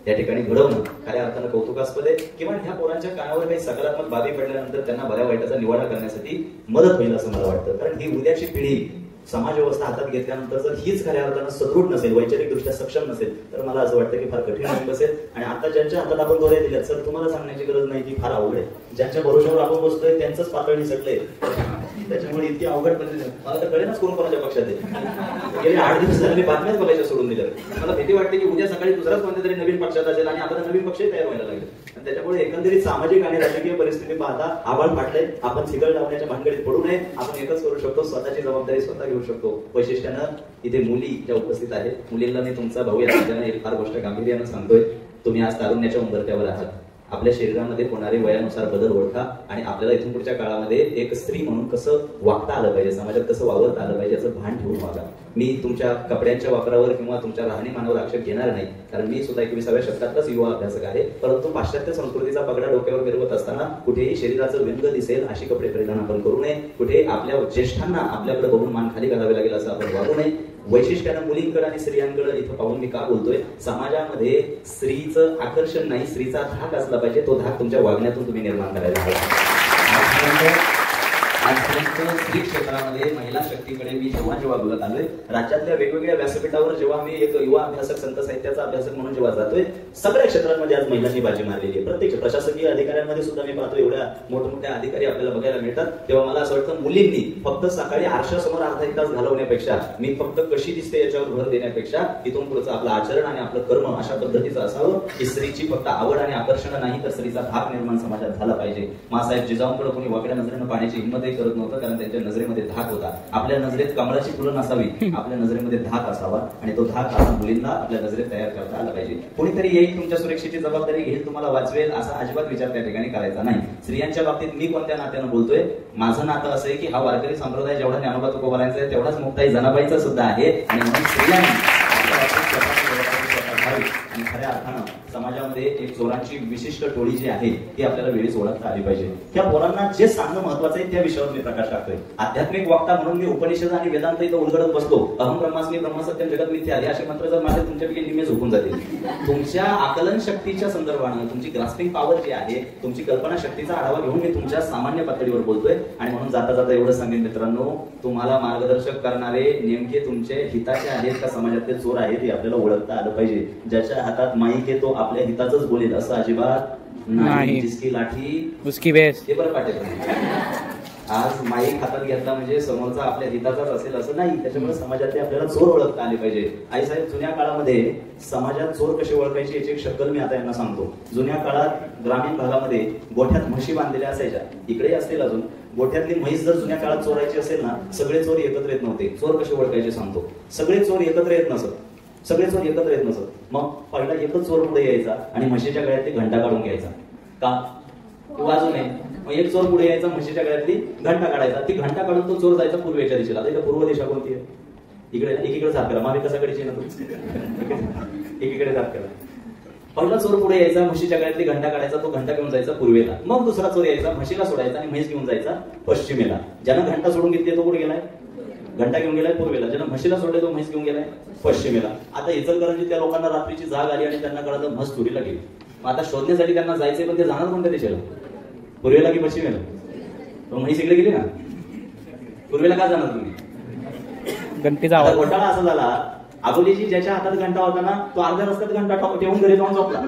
या ठिकाणी घडवणं खऱ्या अर्थानं कौतुकास्पद आहे. किंवा ह्या पोरांच्या कानावर काही सकारात्मक बाबी पडल्यानंतर त्यांना बऱ्या वाईटाचा निवाडा करण्यासाठी मदत होईल असं मला वाटतं. कारण ही उद्याची पिढी समाज व्यवस्था हातात घेतल्यानंतर जर हीच खऱ्या अर्थानं सदृढ नसेल, वैचारिकदृष्ट्या सक्षम नसेल, तर मला असं वाटतं की फार कठीण होऊन बसेल. आणि आता ज्यांच्या हातात आपण दोऱ्या दिल्यात, सर तुम्हाला सांगण्याची गरज नाही की फार अवघड आहे. ज्यांच्या भरोश्यावर आपण बसतोय त्यांचंच पातळी सटलंय. त्याच्यामुळे इतकी अवघड परिस्थिती मला तर कळेनाच कोण कोणाच्या पक्षात आहे. गेले 8 दिवस झाले मी बातम्याच बघायच्या सोडून दिल्या. मला भीती वाटते की उद्या सकाळी दुसराच कोणत्या तरी नवीन पक्षात असेल आणि आता नवीन पक्षही तयार व्हायला लागले. आणि त्याच्यामुळे एकंदरीत सामाजिक आणि राजकीय परिस्थिती पाहता आव्हान फाटलंय. आपण सिगल लावण्याच्या भानगडीत पडू नये. आपण एकच करू शकतो, स्वतःची जबाबदारी स्वतः घेऊ शकतो. वैशिष्ट्यानं इथे मुली ज्या उपस्थित आहेत, मुलींना मी तुमचा भाऊ या राज्याने एक फार गोष्ट गांभीर्यानं सांगतोय. तुम्ही आज तारुण्याच्या उंबरठ्यावर आहात. आपल्या शरीरामध्ये होणारे वयानुसार बदल ओळखा आणि आपल्याला इथून पुढच्या काळामध्ये एक स्त्री म्हणून कसं वागता आलं पाहिजे, समाजात कसं वावरता आलं पाहिजे याचं भान ठेवून वागा. मी तुमच्या कपड्यांच्या वापरावर किंवा तुमच्या राहणीमानावर आक्षेप घेणार नाही, कारण मी सुद्धा 21व्या शतकातलाच युवा अभ्यासक आहे. परंतु पाश्चात्य संस्कृतीचा पगडा डोक्यावर मिरवत असताना कुठेही शरीराचं व्यंग दिसेल अशी कपडे परिधान आपण करू नये. कुठे आपल्या ज्येष्ठांना आपल्याकडे बघून मान खाली घालावे लागेल असं आपण वागू नये. वैशिष्ट्यानं मुलींकडे आणि स्त्रियांकडे इथं पाहून मी का बोलतोय, समाजामध्ये स्त्रीचं आकर्षण नाही, स्त्रीचा धाक असला पाहिजे. तो धाक तुमच्या वागण्यातून तुम्ही निर्माण करायला हवा. आजपर्यंत स्त्री क्षेत्रामध्ये महिला शक्तीकडे मी जेव्हा बोलत आलोय, राज्यातल्या वेगवेगळ्या व्यासपीठावर जेव्हा मी एक युवा अभ्यासक, संत साहित्याचा अभ्यासक म्हणून जेव्हा जातोय, सगळ्या क्षेत्रांमध्ये आज महिलांनी बाजी मारलेली आहे. प्रत्येक प्रशासकीय अधिकाऱ्यांमध्ये सुद्धा मी पाहतो एवढ्या मोठमोठ्या अधिकारी आपल्याला बघायला मिळतात. तेव्हा मला असं वाटतं मुलींनी फक्त सकाळी आरशासमोर अर्धा एक तास घालवण्यापेक्षा, मी फक्त कशी दिसते याच्यावर भर देण्यापेक्षा इथून पुढचं आपलं आचरण आणि आपलं कर्म अशा पद्धतीचं असावं की स्त्रीची फक्त आवड आणि आकर्षण नाही तर स्त्रीचा धाक निर्माण समाजात झाला पाहिजे. मासाहेब जिजाऊंकडे कोणी वाकड्या नजरेनं पाहण्याची हिंमतही करत नव्हतं, कारण त्यांच्या नजरेमध्ये धाक होता. आपल्या नजरेत कमळाची फुलं नसावी, आपल्या नजरेमध्ये धाक असावा आणि तो धाक आपण मुलींना आपल्या नजरेत तयार करता आला पाहिजे. कोणीतरी येईल तुमच्या सुरक्षेची जबाबदारी घेईल, तुम्हाला वाचवेल असा अजिबात विचार त्या ठिकाणी करायचा नाही. स्त्रियांच्या बाबतीत मी कोणत्या नात्यानं बोलतोय, माझं नातं असं आहे की हा वारकरी संप्रदाय जेवढा ज्ञानोबा तुकोबारांचा आहे तेवढाच मुक्ताई जनाबाईचा सुद्धा आहे. आणि म्हणून स्त्रियांनी आणि खऱ्या अर्थानं समाजामध्ये एक चोरांची विशिष्ट टोळी जी आहे ती आपल्याला वेळीच ओळखता आली पाहिजे. त्या पोरांना जे सांगणं महत्वाचं आहे त्या विषयावर मी प्रकाश टाकतोय. आध्यात्मिक वक्ता म्हणून मी उपनिषद आणि वेदांत इथं उलगडत बसतो. अहम ब्रह्मास्मी ब्रह्मसत्यम जगत मिथ्या असे मंत्र जर माझे तुमच्यापैकी निम्मे झोपून जातील. तुमच्या आकलन शक्तीच्या संदर्भानं तुमची ग्रास्पिंग पॉवर जी आहे, तुमची कल्पना शक्तीचा आढावा घेऊन मी तुमच्या सामान्य पातळीवर बोलतोय. आणि म्हणून जाता जाता एवढं सांगेन मित्रांनो, तुम्हाला मार्गदर्शक करणारे नेमके तुमचे हिताचे आहेत का समाजातले चोर आहेत हे आपल्याला ओळखता आलं पाहिजे. ज्याच्या हातात माईक आहे तो आपल्या हिताचंच बोलेल असं अजिबात नाही. जिसकी लाठी उसकी भैंस, हे बरं पाठवलं. आज माईक हातात घेतला म्हणजे समोरचा आपल्या हिताचाच असेल असं नाही. त्याच्यामुळे समाजातले आपल्याला चोर ओळखता आले पाहिजे. आईसाहेब, जुन्या काळामध्ये समाजात चोर कसे ओळखायचे याची एक शक्कल मी आता यांना सांगतो. जुन्या काळात ग्रामीण भागामध्ये गोठ्यात म्हशी बांधलेल्या असायच्या, इकडे असतील अजून. गोठ्यातली म्हैस जर जुन्या काळात चोरायची असेल ना, सगळे चोर एकत्र येत नव्हते. चोर कसे ओळखायचे सांगतो. सगळे चोर एकत्र येत नसत. मग पहिला एकच चोर पुढे यायचा आणि म्हशीच्या गळ्यातली घंटा काढून घ्यायचा. का? वाजू नये. मग एक चोर पुढे यायचा, म्हशीच्या गळ्यातली घंटा काढायचा. ती घंटा काढून तो चोर जायचा पूर्वेच्या दिशेला. आता पूर्व दिशा कोणती आहे? इकडे. एकीकडे झाप करा. मागे कसाकडे ना एकीकडे झाप करा. पहिला चोर पुढे यायचा, म्हशीच्या गळ्यातली घंटा काढायचा, तो घंटा घेऊन जायचा पूर्वेला. मग दुसरा चोर यायचा, म्हशीला सोडायचा आणि म्हैस घेऊन जायचा पश्चिमेला. ज्यानं घंटा सोडून घेतली तो कुठे गेलाय? घंटा घेऊन गेलाय पूर्वेला. ज्यानं म्हशीला सोडले तो म्हैस घेऊन गेलाय पश्चिमेला. आता इचलकरंजी त्या लोकांना रात्रीची जाग आली आणि त्यांना कळलं म्हस चोरीला गेली. मग आता शोधण्यासाठी त्यांना जायचंय, पण ते जाणार कोणत्या दिशेला? पूर्वेला की पश्चिमेला? तो म्हैस इकडे गेली ना, पूर्वेला का जाणार तुम्ही? घंटेचा आवाज. घोटाळा असा झाला, अगोलीची ज्याच्या हातात घंटा होता ना तो अर्ध्या रस्त्यात घंटा ठेवून घरी जाऊन झोपला.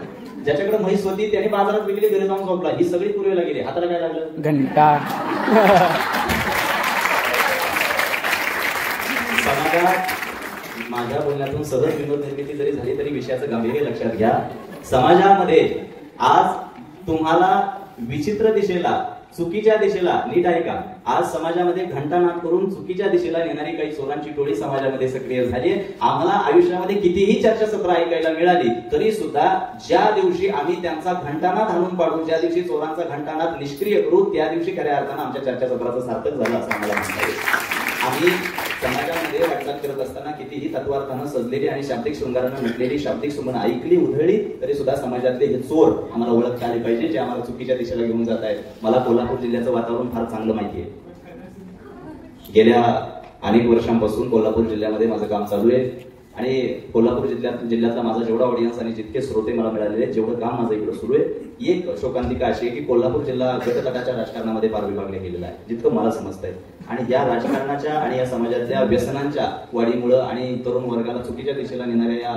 ज्याच्याकडे म्हैस होती त्याने बाजारात विकली, घरी जाऊन झोपला. ही सगळी पूर्वेला गेली. हाताला काय लागलं? घंटा. माझ्या बोलण्यातून सहज विनोद निर्मिती जरी झाली तरी विषयाचं गांभीर्य लक्षात घ्या. समाजामध्ये आज तुम्हाला विचित्र दिशेला, चुकीच्या दिशेला, नीट ऐका, आज समाजामध्ये घंटानाद करून चुकीच्या दिशेला नेणारी काही चोरांची टोळी समाजामध्ये सक्रिय झाली. आम्हाला आयुष्यामध्ये कितीही चर्चासत्र ऐकायला मिळाली तरी सुद्धा ज्या दिवशी आम्ही त्यांचा घंटानाद हाणून पाडू, ज्या दिवशी चोरांचा घंटानाद निष्क्रिय करू, त्या दिवशी खऱ्या अर्थानं आमच्या चर्चासत्राचं सार्थक झालं असं आम्हाला म्हणता येईल. आम्ही समाजामध्ये वाटचाल करत असताना कितीही तत्वार्थानं सजलेली आणि शाब्दिक शृंगारानं नटलेली शाब्दिक सुमन ऐकली, उधळली तरी सुद्धा समाजातले हे चोर आम्हाला ओळखता आले पाहिजे, जे आम्हाला चुकीच्या दिशेला घेऊन जात आहेत. मला कोल्हापूर जिल्ह्याचं वातावरण फार चांगलं माहिती आहे. गेल्या अनेक वर्षांपासून कोल्हापूर जिल्ह्यामध्ये माझं काम चालू आहे आणि कोल्हापूर जिल्ह्यातला माझा जेवढा ऑडियन्स आणि जितके श्रोते मला मिळालेले आहेत, जेवढं काम माझं इकडे सुरू आहे, एक शोकांतिका अशी आहे की कोल्हापूर जिल्हा गटतटाच्या राजकारणामध्ये फार विभागला गेलेला आहे, जितकं मला समजतंय. आणि या राजकारणाच्या आणि या समाजातल्या व्यसनांच्या वाढीमुळं आणि तरुण वर्गाला चुकीच्या दिशेला नेणाऱ्या या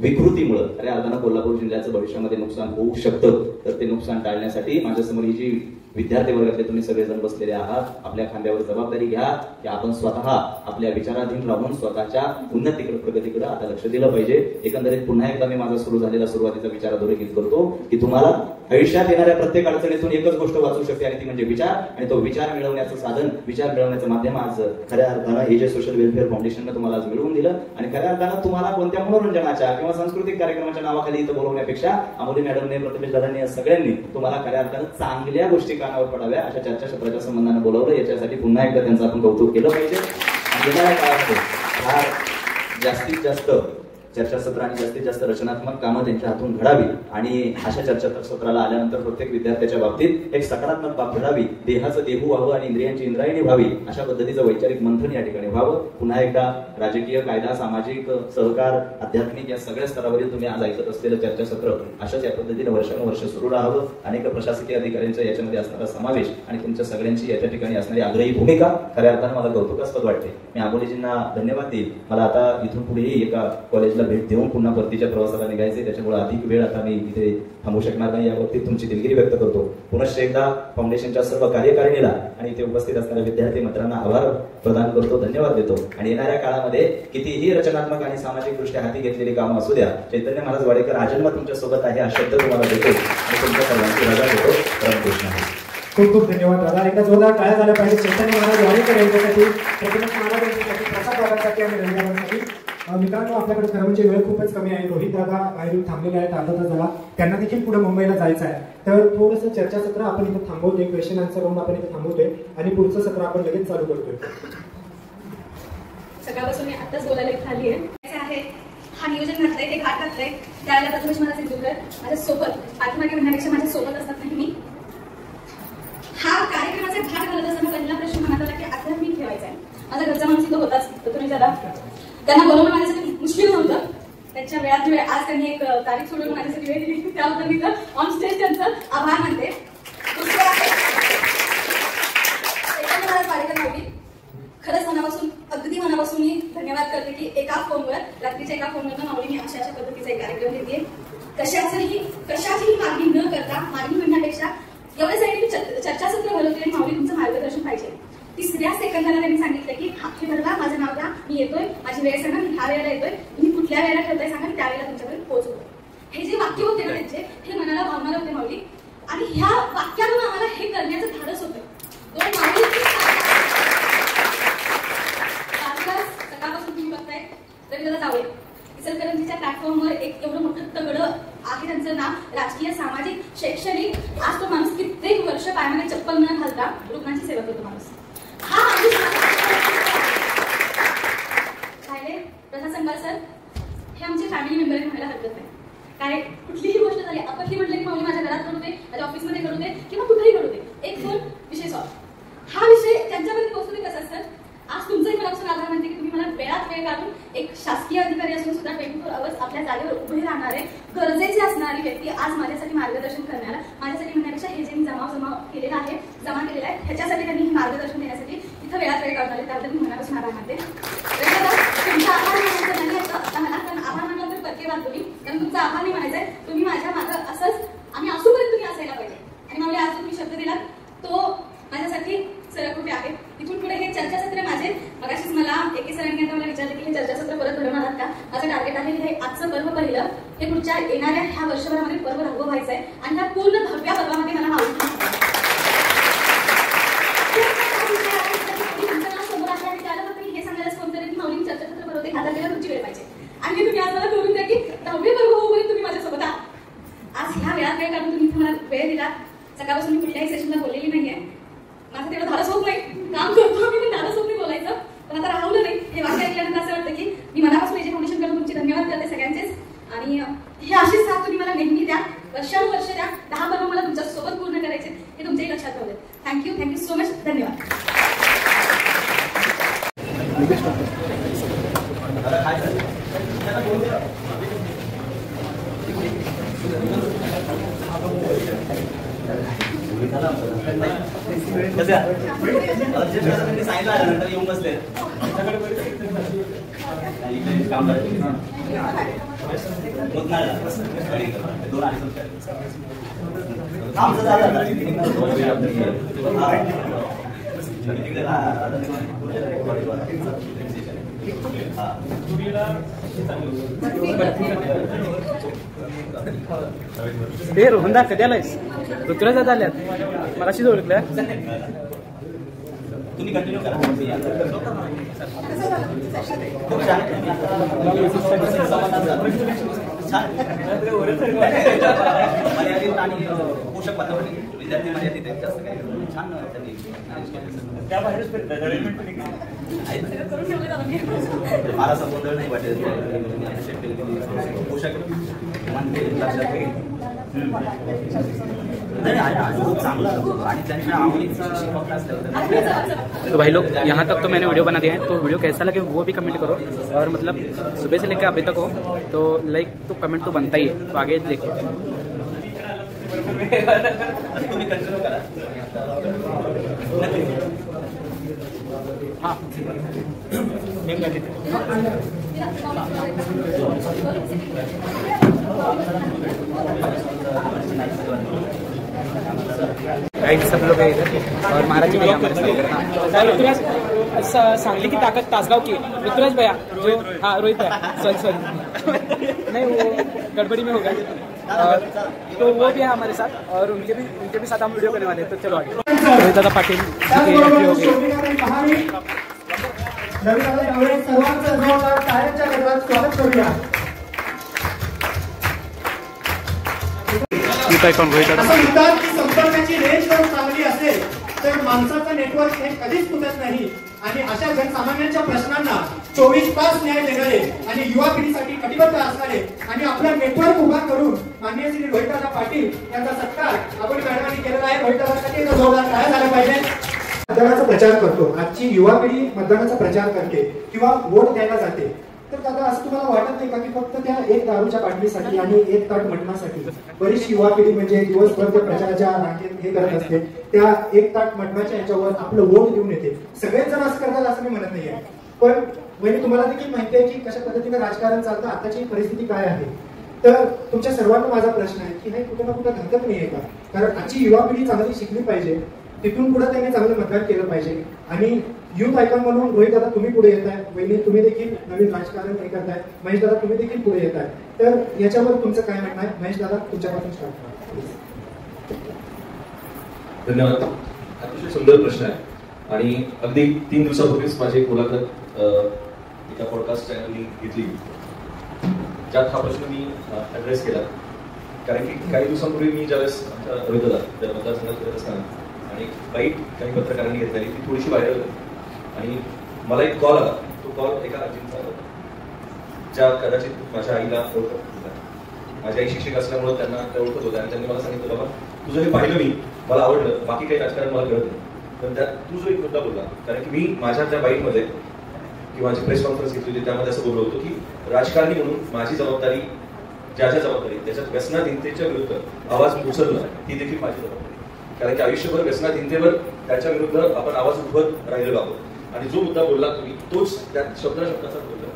विकृतीमुळे खऱ्या अर्थानं कोल्हापूर जिल्ह्याचं भविष्यामध्ये नुकसान होऊ शकतं. तर ते नुकसान टाळण्यासाठी माझ्यासमोर ही जी विद्यार्थी वर्गातले तुम्ही सगळेजण बसलेले आहात, आपल्या खांद्यावर जबाबदारी घ्या की आपण स्वतः आपल्या विचाराधीन राहून स्वतःच्या उन्नतीकडे प्रगतीकडे आता लक्ष दिलं पाहिजे. एकंदरीत पुन्हा एकदा मी माझा सुरू झालेला सुरुवातीचा विचार अधोरेखित करतो की तुम्हाला आयुष्यात येणाऱ्या प्रत्येक अडचणीतून एकच गोष्ट वाचू शकते आणि ती म्हणजे विचार. आणि तो विचार मिळवण्याचं साधन, विचार मिळवण्याचं माध्यम आज खऱ्या अर्थानं हे जे सोशल वेलफेअर फाउंडेशननं तुम्हाला आज मिळवून दिलं. आणि खऱ्या अर्थानं तुम्हाला कोणत्या मनोरंजनाच्या किंवा सांस्कृतिक कार्यक्रमाच्या नावाखाली इथं बोलवण्यापेक्षा अमोली मॅडमने, प्रतिमेश दादांनी, सगळ्यांनी तुम्हाला खऱ्या अर्थानं चांगल्या गोष्टी कानावर पडाव्या अशा चर्चासत्राच्या संबंधानं बोलावलं. याच्यासाठी पुन्हा एकदा त्यांचं आपण कौतुक केलं पाहिजे. आणि येणाऱ्या काळामध्ये जास्तीत जास्त चर्चासत्र आणि जास्तीत जास्त रचनात्मक कामं त्यांच्या हातून घडावी. आणि अशा चर्चासत्राला आल्यानंतर प्रत्येक विद्यार्थ्याच्या बाबतीत एक सकारात्मक बाब घडावी. देहाचं देहू व्हावं आणि इंद्रियांची इंद्रायणी व्हावी. अशा पद्धतीचं वैचारिक मंथन या ठिकाणी व्हावं. पुन्हा एकदा राजकीय, कायदा, सामाजिक, सहकार, आध्यात्मिक या सगळ्या स्तरावरील तुम्ही आज ऐकत असलेलं चर्चासत्र अशाच या पद्धतीने वर्षानुवर्ष सुरू राहावं. अनेक प्रशासकीय अधिकाऱ्यांचा याच्यामध्ये असणारा समावेश आणि तुमच्या सगळ्यांची याच्या ठिकाणी असणारी आग्रही भूमिका खऱ्या अर्थानं मला कौतुकास्पद वाटते. मी अमोलीजींना धन्यवाद देईल. मला आता इथून पुढेही एका कॉलेजला भेट देऊन पुन्हा परतीच्या प्रवासाला निघायचे, त्याच्यामुळे अधिक वेळ आता मी इथे थांबू शकणार नाही. याबाबतीत तुमची दिलगिरी व्यक्त करतो. पुनश्च एकदा फाउंडेशनच्या सर्व कार्यकारिणीला आणि इथे उपस्थित असणाऱ्या विद्यार्थी मित्रांना आभार प्रदान करतो, धन्यवाद देतो. आणि येणाऱ्या काळामध्ये कितीही रचनात्मक आणि सामाजिक दृष्ट्या हाती घेतलेली कामं असू द्या, चैतन्य महाराज वाडेकर आजन्म तुमच्या सोबत आहे हा शब्द तुम्हाला देतो आणि तुमच्या सर्वांची रजा देतो. रामकृष्ण. खूप खूप धन्यवाद दादा. एकदा जोरदार टाळ्या झाल्या पाहिजे चैतन्य महाराज वाडेकर यांच्यासाठी, प्रतिमेश महाराज यांच्यासाठी, प्रसाद दादांसाठी आणि रंजनासाठी. मित्रांनो, आपल्याकडे खरं म्हणजे वेळ खूपच कमी आहे. रोहित दादा बाहेरून थांबलेले आहेत अर्धा तास झाला, त्यांना देखील पुढे मुंबईला जायचं आहे. तर थोडंसं चर्चासत्र आपण इथे थांबवतोय, क्वेश्चन आन्सर राऊंड आपण इथे थांबवतोय आणि पुढचं सत्र आपण लगेच चालू करतोय. सकाळपासून मी आत्ताच बोलायला खाली आहे. हा नियोजन घातलंय, ते घाट घातलंय, त्यावेळेला प्रथमेश मला सिद्धूकर माझ्या सोबत, पाठीमागे म्हणण्यापेक्षा माझ्या सोबत असतात नेहमी. हा कार्यक्रमाचा घाट घालत असताना पहिला प्रश्न मनात आला की आध्यात्मिक ठेवायचा आहे. माझा घरचा माणूस इथं होताच, तर तुम्ही जरा त्यांना बोलवणं माझ्यासाठी मुश्किल नव्हतं. त्यांच्या वेळात वेळ आज त्यांनी एक तारीख सोडून माझ्यासाठी वेळ दिली, त्याबद्दल मी ऑन स्टेज त्यांचं आभार मानते. खरंच मनापासून, अगदी मनापासून मी धन्यवाद करते की एका फोनवर, रात्रीच्या एका फोनवर माऊली मी अशा पद्धतीचा एक कार्यक्रम घेते. कशाचीही मागणी न करता, मागणी म्हणण्यापेक्षा एवढ्यासाठी चर्चासत्र भरवते आणि माऊली तुमचं मार्गदर्शन पाहिजे. 3ऱ्या सेकंदाला त्यांनी सांगितलं की हे भरला, माझं नाव घ्या, मी येतोय, माझी वेळ सांगा, मी ह्या वेळेला येतोय, मी कुठल्या वेळेला ठेवताय सांगा, त्यावेळेला तुमच्याकडे पोहोचवतो. हे जे वाक्य होते ना त्यांचे, हे मनाला भावना होते माऊली. आणि ह्या वाक्यातून आम्हाला हे करण्याचं धाडस होतं. सकाळपासून तुम्ही बघताय रवींद्र जावळे इचलकरंजीच्या प्लॅटफॉर्मवर एक एवढं मोठं तगडं आहे त्यांचं नाव, राजकीय, सामाजिक, शैक्षणिक. आज तो माणूस कित्येक वर्ष पायामध्ये चप्पल न घालता रुग्णांची सेवा करतो माणूस. हा राहिले प्रसाद संघाल सर, हे आमचे फॅमिली मेंबर म्हणायला हरकत नाही. काय कुठलीही गोष्ट झाली, आपत्ती म्हटलं की माऊली माझ्या घरात करू दे, माझ्या ऑफिसमध्ये करू दे किंवा कुठेही करू दे, 1-2 विषय सॉल्व. हा विषय त्यांच्यापर्यंत पोहोचू दे. कसं सर, आज तुमचंही मनापासून आभार मानते की तुम्ही मला वेळात वेळ काढून एक शासकीय अधिकारी असून सुद्धा 24 आवर्स आपल्या जागेवर उभे राहणारे, गरजेचे असणारी व्यक्ती आज माझ्यासाठी मार्गदर्शन करण्याला, माझ्यासाठी म्हणण्यापेक्षा हे जे मी जमा केलेला आहे ह्याच्यासाठी त्यांनी मार्गदर्शन देण्यासाठी इथं वेळात वेळ काढणार आहे, त्याबद्दल मी मनापासून आभार मानते. तुमचा आभार मानायचं नाही आता मला, कारण आभार मानला तर परके वाद होईल, कारण तुमचा आभार नाही म्हणायचंय. तुम्ही माझ्या मागं असंच आम्ही असूपर्यंत तुम्ही असायला पाहिजे. आणि मला आज तुम्ही शब्द दिला तो माझ्यासाठी सरकृपी आहे. इथून पुढे हे चर्चासत्र माझे, मगाशीच मला एके सरांनी आता मला विचारलं की हे चर्चासत्र परत भरवणार आहात का. माझं टार्गेट आहे की हे आजचं पर्व पहिलं, हे पुढच्या येणाऱ्या ह्या वर्षभरामध्ये पर्व राबव व्हायचं आहे आणि ह्या पूर्ण 10व्या पर्वामध्ये मला माऊली तुमचं नाव समोर आहे आणि त्याला फक्त मी हे सांगायला फोन करेन की माऊली चर्चासत्र भरवते, 10 तारखेला तुमची वेळ पाहिजे. आणि तुम्ही आज मला करून द्या की 10वे पर्व होऊपर्यंत तुम्ही माझ्यासोबत आहात. आज ह्या वेळात वेळ काढून तुम्ही मला वेळ दिला. सकाळपासून मी कुठल्याही सेशनला बोललेली नाहीये, माझं तेवढं धाडस होत नाही, काम करतो आम्ही पण धाडस होत नाही बोलायचं, पण आता राहवलं नाही. हे वाक्य ऐकल्यानंतर असं वाटतं की मी मनापासून याचे फाउंडेशन करून तुमचे धन्यवाद करते सगळ्यांचेच. आणि हे अशीच साथ तुम्ही मला नेहमी द्या, वर्षानुवर्ष द्या. 10 पर्व मला तुमच्या सोबत पूर्ण करायचे, हे तुमच्याही लक्षात राहू दे. थँक्यू सो मच, धन्यवाद. झाला सांगितलं येऊन बसले हे रोहनदा कधी आलायस ऋतुराज आल्यात मगाशीच ओळखल्या तुम्ही कंटिन्यू करा मर्यादित आणि पोषक वातावरण विद्यार्थी मर्यादित आहेत जास्त काही छान त्यांनी मला संबोधन नाही वाटेल पोषक लक्षात घेईल तो भाई लोग यहाँ तक तो मैंने वीडियो बना दिया है, तो वीडियो कैसा लगे वो भी कमेंट करो। और मतलब सुबह से लेकर अभी तक हो तो लाइक तो कमेंट तो बनता ही है, तो आगे देखो। हाँ सब लोग है इधर और महाराज जी भी हमारे साथ। ऋतुराज सांगली की ताकत तासगांव की ऋतुराज भैया जो हाँ रोहित भैया सॉरी नहीं वो गड़बड़ी में होगा तो वो भी है हमारे साथ और उनके भी साथ हम वीडियो करने वाले हैं। तो चलो आगे रोहित दादा पाटील संपर्काची रेंज जर चांगली असेल तर माणसाचं नेटवर्क हे कधीच तुटत नाही आणि अशा जनसामान्यांच्या प्रश्नांना 24 तास न्याय देणारे आणि युवा पिढीसाठी कटिबद्ध असणारे आणि आपलं नेटवर्क उभा करून माननीय श्री रोहितदादा पाटील यांचा सत्कार आपण मॅडमांनी केलेला आहे। रोहितदादासाठी जोरदार टाळ्या झाल्या पाहिजे। मतदानाचा प्रचार करतो, आजची युवा पिढी मतदानाचा प्रचार करते किंवा वोट द्यायला जाते, तर दादा असं तुम्हाला वाटत नाही का की फक्त त्या एक दारूच्या बाटलीसाठी आणि एक ताट मटणासाठी बरीचशी युवा पिढी म्हणजे दिवसभर त्या प्रचाराच्या रांगेत हे करत असते, त्या एक ताट मटणाच्या याच्यावर आपलं वोट घेऊन येते। सगळेच जण असं करतात असं मी म्हणत नाहीये, पण म्हणजे तुम्हाला देखील माहिती आहे की कशा पद्धतीने राजकारण चालतं, आताची परिस्थिती काय आहे। तर तुमच्या सर्वांना माझा प्रश्न आहे की हे कुठे ना कुठे घातक नाही आहे का? कारण आजची युवा पिढी चांगली शिकली पाहिजे, तिथून पुढे त्यांनी चांगलं मतदान केलं पाहिजे आणि युथ आयकॉन म्हणून रोहित दादा तुम्ही पुढे येताय, वहिनी तुम्ही देखील नवीन राजकारण हे करताय, महेश दादा तुम्ही देखील पुढे येताय, तर याच्यावर तुमचं काय म्हणणं आहे? महेश दादा तुमच्यापासून स्टार्ट करा। धन्यवाद, अतिशय सुंदर प्रश्न आहे आणि अगदी 3 दिवसापूर्वीच माझी एक मुलाखत एका पॉडकास्ट चॅनलनी घेतली ज्यात हा प्रश्न मी ऍड्रेस केला। कारण की काही दिवसांपूर्वी मी ज्यावेळेस रोहित दादा त्या मतदारसंघात फिरत असताना आणि बाईट काही पत्रकारांनी घेतलेली ती थोडीशी व्हायरल होती आणि मला एक कॉल आला। तो कॉल एका आजींचा होता ज्या कदाचित माझ्या आईला ओळखत होत्या, माझी आई शिक्षक असल्यामुळे त्यांना त्या ओळखत होत्या आणि त्यांनी मला सांगितलं बाबा तुझं हे पाहिलं मी, मला आवडलं, बाकी काही राजकारण मला कळत नाही, पण त्यात तू जो एक मुद्दा बोलला, कारण की मी माझ्या त्या बाईटमध्ये किंवा माझी प्रेस कॉन्फरन्स घेतली होती त्यामध्ये असं बोललो होतो की राजकारणी म्हणून माझी जबाबदारी ज्या जबाबदारी त्याच्यात व्यसनाधीनतेच्या विरुद्ध आवाज उचलणं ही देखील माझी जबाबदारी, कारण की आयुष्यभर व्यसनाधीनतेवर त्याच्या विरुद्ध आपण आवाज उठवत राहिलेलो आहोत। आणि जो मुद्दा बोलला तुम्ही तोच त्यात शब्दाचा बोलला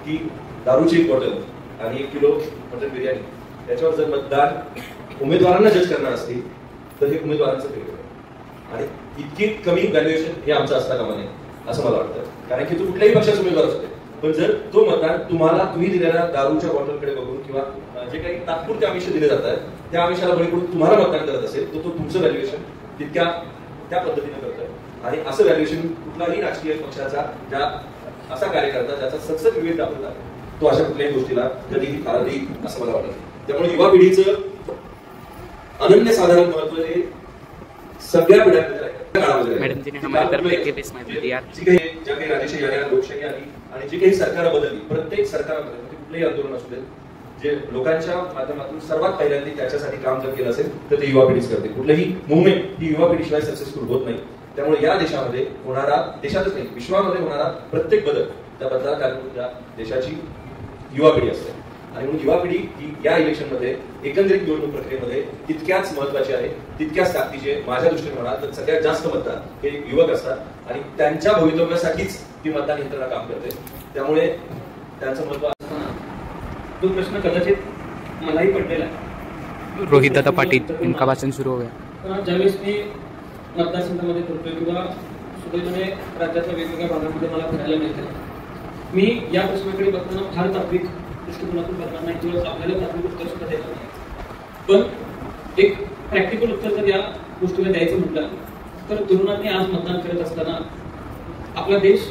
की दारूची एक बॉटल आणि 1 किलो मटन बिर्याणी याच्यावर जर मतदार उमेदवारांना जज करणार असतील तर हे उमेदवारांचं वेगळं आणि इतकी कमी व्हॅल्युएशन हे आमचं असता कामा नये असं मला वाटतं। कारण की तू कुठल्याही पक्षाचा उमेदवार असतो, पण जर तो मतदार तुम्ही दिलेल्या दारूच्या बॉटलकडे बघून किंवा जे काही तात्पुरते आमिष दिले जात आहेत त्या आमिषाला बळी पडून तुम्हाला मतदान करत असेल तर तो तुमचं व्हॅल्युएशन तितक्या त्या पद्धतीने करतोय आणि असं व्हॅल्युएशन कुठलाही राजकीय पक्षाचा ज्या असा कार्यकर्ता ज्याचा सतत विवेक दाखवत आहे तो अशा कुठल्याही गोष्टीला कधीही फार देईल असं मला वाटतं। त्यामुळे युवा पिढीचं अनन्यसाधारण महत्व हे सगळ्या पिढ्यांमध्ये ज्या काही राजेशाही आल्या, लोकशाही आली आणि जी काही सरकार बदलली, प्रत्येक सरकारामध्ये कुठलंही आंदोलन असू दे जे लोकांच्या माध्यमातून सर्वात पहिल्यांदा त्याच्यासाठी काम जर केलं असेल तर ते युवा पिढीच करते। कुठलीही मुवमेंट ही युवा पिढीशिवाय सक्सेसफुल होत नाही। त्यामुळे या देशामध्ये होणारा, देशातच नाही विश्वामध्ये होणारा प्रत्येक बदल त्या बदलात कारणीभूत त्या देशाची युवा पिढी असते आणि म्हणून युवा पिढी ही या इलेक्शनमध्ये एकंदरीत निवडणूक प्रक्रियेमध्ये तितक्याच महत्वाची आहे, तितक्याच ताकदीची आहे. माझ्या दृष्टीने म्हणाल तर सगळ्यात जास्त मतदार हे युवक असतात आणि त्यांच्या भवितव्यासाठीच ती मतदान यंत्रणा काम करते. त्यामुळे त्यांचं महत्व असताना तो प्रश्न कदाचित मलाही पडलेला आहे. रोहित दादा पाटील इनका भाषण सुरू हो गया. ज्यावेळेस मी मतदारसंघामध्ये फिरतोय किंवा सुदैवाने राज्याच्या वेगवेगळ्या भागामध्ये मला फिरायला मिळते, मी या प्रश्नाकडे बघताना फार तात्विक दृष्टिकोनातून बघणार नाही किंवा आपल्याला तात्विक उत्तर सुद्धा देणार नाही. पण एक प्रॅक्टिकल उत्तर जर या गोष्टीला द्यायचं म्हटलं तर तरुणांनी आज मतदान करत असताना आपला देश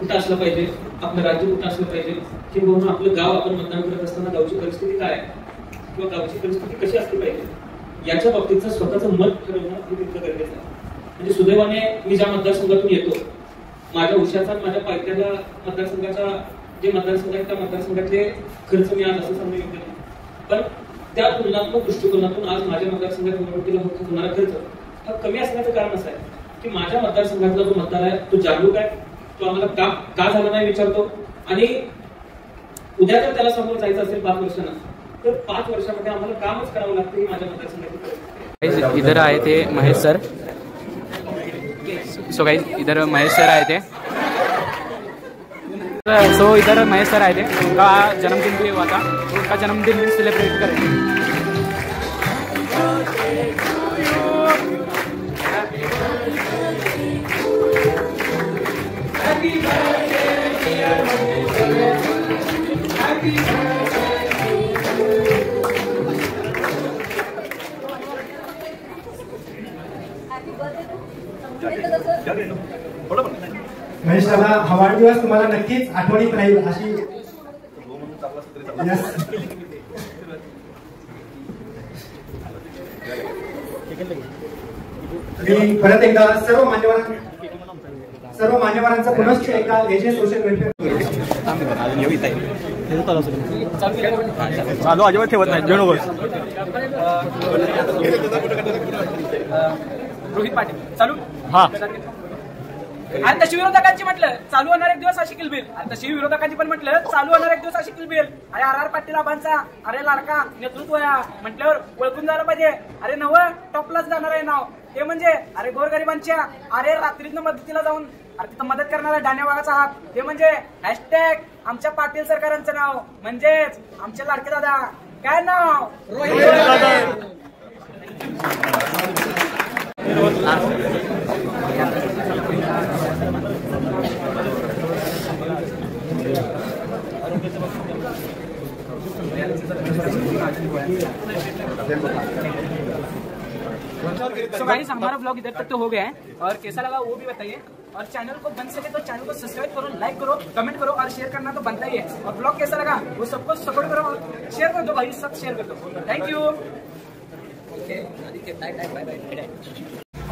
कुठं असला पाहिजे, आपलं राज्य कुठं असलं पाहिजे, किंवा आपलं गाव आपण मतदान करत असताना गावची परिस्थिती काय आहे किंवा गावची परिस्थिती कशी असली पाहिजे याच्या बाबतीचं स्वतःचं मत ठरवणं हे तितकं गरजेचं आहे. म्हणजे सुदैवाने मी ज्या मतदारसंघातून येतो, माझ्या उशाचा माझ्या पायथ्याला मतदारसंघाच्या जे मतदारसंघ आहेत त्या मतदारसंघातले खर्च मी आज असं सांगू योग्य नाही, पण त्या तुलनात्मक दृष्टिकोनातून आज माझ्या मतदारसंघात निवडणुकीला होणारा खर्च हा कमी असण्याचं कारण असं आहे की माझ्या मतदारसंघातला जो मतदार आहे तो जागरूक आहे, तो आम्हाला का झाला नाही विचारतो, आणि उद्या जर त्याला समोर जायचं असेल 5 वर्षांना तर 5 वर्षामध्ये आम्हाला कामच करावं लागतं ही माझ्या मतदारसंघाची. इधर आए थे महेश सर. सो गाइस इधर महेश सर आए थे. सो इधर महेश सर आए थे, उनका जन्मदिन भी हुआ था, तो उनका जन्मदिन भी सेलिब्रेट करेंगे. महेश दादा, हा वाढदिवस तुम्हाला नक्कीच आठवणीत राहील अशी. मी परत एकदा सर्व मान्यवरांचा पुनश्च एकदा एजे सोशल वेलफेअर चालू अजिबात ठेवत नाही. रोहित पाटील चालू. हा, आणि तशी विरोधकांची म्हटलं चालू होणार एक दिवस अशी किलबिल, आणि तशी विरोधकांची पण म्हटलं चालू होणार एक दिवस अशी किलबिल. अरे आर पाटील आबांचा अरे लाडका नेतृत्व या म्हटल्यावर ओळखून जायला पाहिजे. अरे नव टॉपलाच जाणार आहे नाव ते म्हणजे अरे गोरगरिबांच्या अरे रात्रीतनं मदतीला जाऊन अरे तिथं मदत करणारा डाण्या वाघाचा हात ते म्हणजे हॅशटॅग आमच्या पाटील सरकारांचं नाव म्हणजेच आमचे लाडके दादा. काय नाव? रोहित. सो गाइस हमारा ब्लॉग इधर तक तो हो गया है, और कैसा लगा वो भी बताइए, और चैनल को बन सके तो चैनल को सब्सक्राइब करो, लाइक करो, कमेंट करो, और शेयर करना तो बनता ही है. और ब्लॉग कैसा लगा वो सबको सपोर्ट करो और शेयर कर दो भाई, सब शेयर कर दो. Thank you.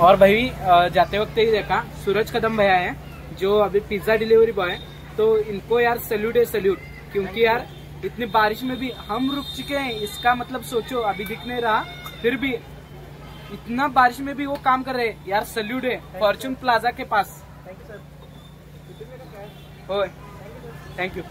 और भाई जाते वक्त ही देखा सूरज कदम भैया है जो अभी पिज्जा डिलीवरी बॉय है, तो इनको यार सैल्यूट है, सैल्यूट. क्योंकि यार इतनी बारिश में भी हम रुक चुके हैं, इसका मतलब सोचो अभी दिख नहीं रहा फिर भी इतना बारिश में भी वो काम कर रहे हैं यार. सैल्यूट है. Fortune plaza K pass. Thank you.